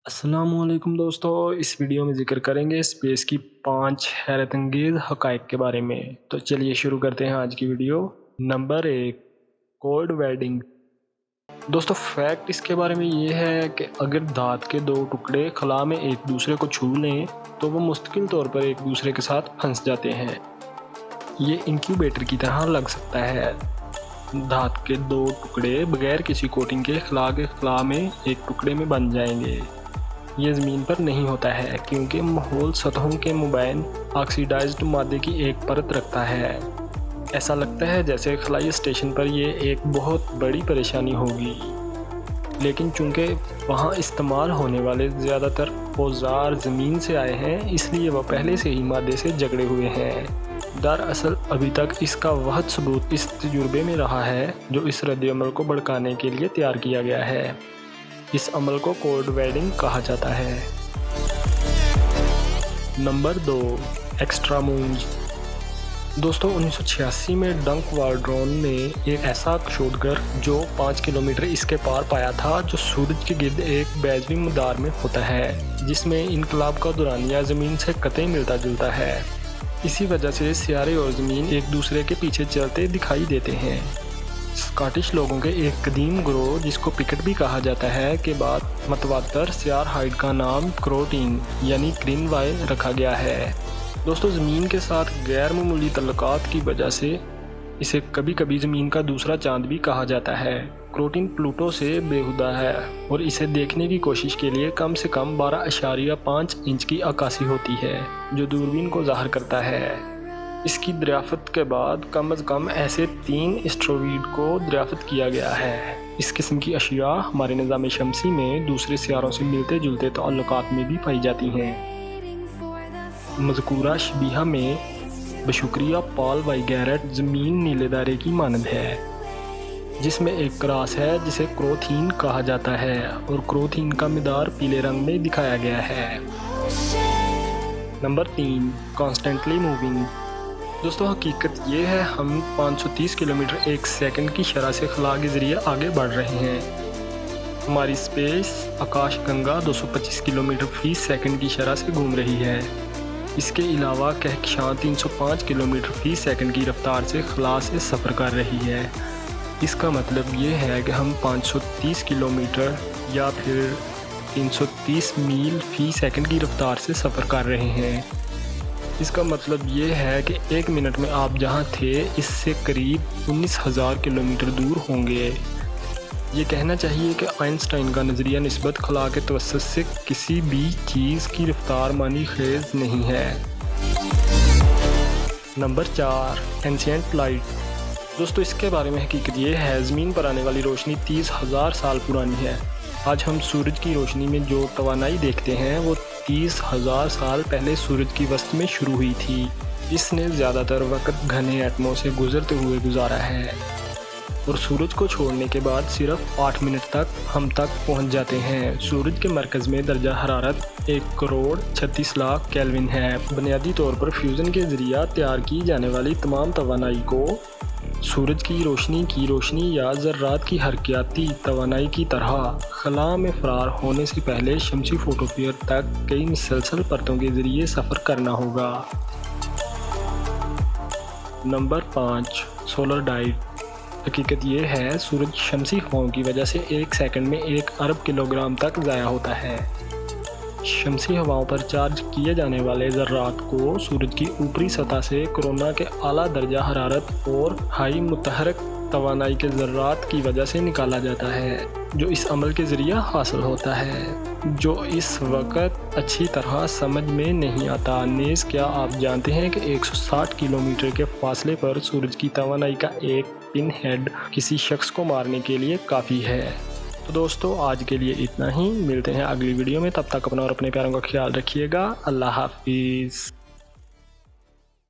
السلام علیکم دوستو، اس ویڈیو میں ذکر کریں گے اسپیس کی 5 حیرت انگیز حقائق کے بارے میں۔ تو چلیے شروع کرتے ہیں آج کی ویڈیو۔ Number 1، cold welding. دوستو فیکٹ اس کے بارے میں یہ ہے کہ اگر دھات کے دو ٹکڑے خلا میں ایک دوسرے کو چھو لیں تو وہ مستقل طور پر ایک دوسرے کے ساتھ پھنس جاتے ہیں۔ یہ انکیوبیٹر کی طرح لگ سکتا ہے۔ دھات کے دو ٹکڑے بغیر کسی کوٹنگ کے خلا میں ایک ٹکڑے میں بن جائیں گے۔ یہ زمین پر نہیں ہوتا ہے کیونکہ ماحول سطحوں کے مابین آکسیڈائزڈ مادے کی ایک پرت رکھتا ہے۔ ایسا لگتا ہے جیسے خلائی اسٹیشن پر یہ ایک بہت بڑی پریشانی ہوگی، لیکن چونکہ وہاں استعمال ہونے والے زیادہ تر اوزار زمین سے آئے ہیں، اس لیے وہ پہلے سے ہی مادے سے جکڑے ہوئے ہیں۔ دراصل ابھی تک اس کا واحد ثبوت اس تجربے میں رہا ہے جو اس رد عمل کو بھڑکانے کے لیے تیار کیا گیا ہے۔ اس عمل کو کولڈ ویلڈنگ کہا جاتا ہے۔ Number 2، extra Monze. دوستو 1986 میں ڈنک والڈرون نے ایک ایسا شوڈگر جو 5 کلومیٹر اس کے پار پایا تھا جو سورج کے گرد ایک بیضوی مدار میں ہوتا ہے، جس میں انقلاب کا دورانیہ زمین سے قطعی ملتا جلتا ہے۔ اسی وجہ سے سیارے اور زمین ایک دوسرے کے پیچھے چلتے دکھائی دیتے ہیں۔ اسکاٹش لوگوں کے ایک قدیم گروہ جس کو پکٹ بھی کہا جاتا ہے کے بعد متواتر سیار ہائیڈ کا نام کروٹین یعنی گرین وائل رکھا گیا ہے۔ دوستو زمین کے ساتھ غیر معمولی تعلقات کی وجہ سے اسے کبھی کبھی زمین کا دوسرا چاند بھی کہا جاتا ہے۔ کروٹین پلوٹو سے بےہودہ ہے اور اسے دیکھنے کی کوشش کے لیے کم سے کم 12.5 انچ کی عکاسی ہوتی ہے جو دوربین کو ظاہر کرتا ہے۔ اس کی دریافت کے بعد کم از کم ایسے 3 اسٹروئیڈ کو دریافت کیا گیا ہے۔ اس قسم کی اشیاء ہمارے نظام شمسی میں دوسرے سیاروں سے ملتے جلتے تعلقات میں بھی پائی جاتی ہیں۔ مذکورہ شبیہہ میں بشکریہ پال وائی گیرٹ زمین نیلے دائرے کی مانند ہے، جس میں ایک کراس ہے جسے کروتھین کہا جاتا ہے اور کروتھین کا مدار پیلے رنگ میں دکھایا گیا ہے۔ Number 3، constantly moving. دوستو حقیقت یہ ہے ہم 530 کلومیٹر ایک سیکنڈ کی شرح سے خلا کے ذریعے آگے بڑھ رہے ہیں۔ ہماری اسپیس آکاش گنگا 225 کلومیٹر فی سیکنڈ کی شرح سے گھوم رہی ہے۔ اس کے علاوہ کہکشاں 305 کلومیٹر فی سیکنڈ کی رفتار سے خلا سے سفر کر رہی ہے۔ اس کا مطلب یہ ہے کہ ہم 530 کلومیٹر یا پھر 330 میل فی سیکنڈ کی رفتار سے سفر کر رہے ہیں۔ اس کا مطلب یہ ہے کہ 1 منٹ میں آپ جہاں تھے اس سے قریب 19,000 کلومیٹر دور ہوں گے۔ یہ کہنا چاہیے کہ آئنسٹائن کا نظریہ نسبت خلا کے توسط سے کسی بھی چیز کی رفتار معنی خیز نہیں ہے۔ Number 4، ancient light. دوستو اس کے بارے میں حقیقت یہ ہے زمین پر آنے والی روشنی 30,000 سال پرانی ہے۔ آج ہم سورج کی روشنی میں جو توانائی دیکھتے ہیں وہ 30,000 سال پہلے سورج کی وسط میں شروع ہوئی تھی، جس نے زیادہ تر وقت گھنے ایٹموں سے گزرتے ہوئے گزارا ہے، اور سورج کو چھوڑنے کے بعد صرف 8 منٹ تک ہم تک پہنچ جاتے ہیں۔ سورج کے مرکز میں درجہ حرارت 1,36,00,000 کیلوین ہے۔ بنیادی طور پر فیوژن کے ذریعہ تیار کی جانے والی تمام توانائی کو سورج کی روشنی یا ذرات کی حرکیاتی توانائی کی طرح خلا میں فرار ہونے سے پہلے شمسی فوٹوسفیئر تک کئی مسلسل پرتوں کے ذریعے سفر کرنا ہوگا۔ نمبر 5، سولر ڈائیو۔ حقیقت یہ ہے سورج شمسی ہواؤں کی وجہ سے 1 سیکنڈ میں 1 ارب کلوگرام تک ضائع ہوتا ہے۔ شمسی ہواؤں پر چارج کیے جانے والے ذرات کو سورج کی اوپری سطح سے کورونا کے اعلیٰ درجہ حرارت اور ہائی متحرک توانائی کے ذرات کی وجہ سے نکالا جاتا ہے، جو اس عمل کے ذریعہ حاصل ہوتا ہے، جو اس وقت اچھی طرح سمجھ میں نہیں آتا۔ نیز کیا آپ جانتے ہیں کہ 160 کلومیٹر کے فاصلے پر سورج کی توانائی کا ایک پن ہیڈ کسی شخص کو مارنے کے لیے کافی ہے؟ تو دوستو آج کے لیے اتنا ہی، ملتے ہیں اگلی ویڈیو میں، تب تک اپنا اور اپنے پیاروں کا خیال رکھیے گا۔ اللہ حافظ۔